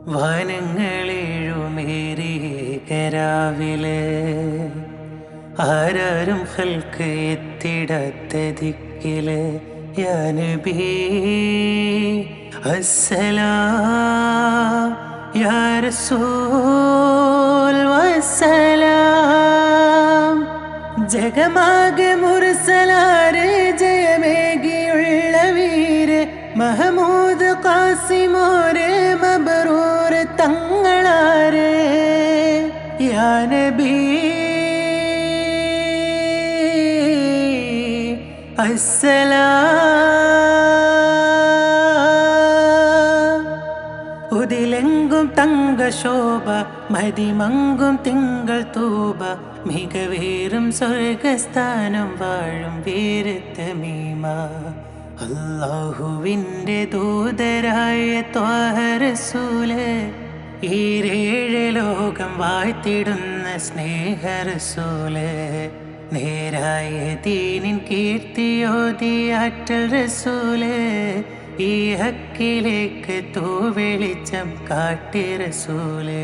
വാനങ്ങളേഴുമേറിയേകരാവിലെ ആരാരും ഹൽക്ക് എത്തിടാത്ത ദിക്കില് യാ നബി അസ്സലാം യാ റസൂൽ വസ്സലാം. ജഗമാകെ മുർസലാരെ ജയമേകിയുള്ള വീര് മഹമൂദ് ഖാസിമോരെ മബ്റൂർ തങ്ങളാരെ യാ നബി അസ്സലാം. ഉദിലെങ്കും തങ്ക ശോഭ മതിമങ്കും തിങ്കൾ തൂബ മികവേറും സ്വർഗസ്ഥാനം വാഴും വീരത്തമീമ അല്ലാഹുവിൻ്റെ ദൂതരായ ത്വാഹ റസൂല് ഈരേഴ് ലോകം വാഴ്ത്തിടുന്ന സ്നേഹ റസൂല് നേരായ ദീനിൻ കീർത്തിയോതിയാറ്റൽ റസൂല് ഈ ഹക്കിലേക്ക് തൂവെളിച്ചം കാട്ടി റസൂല്.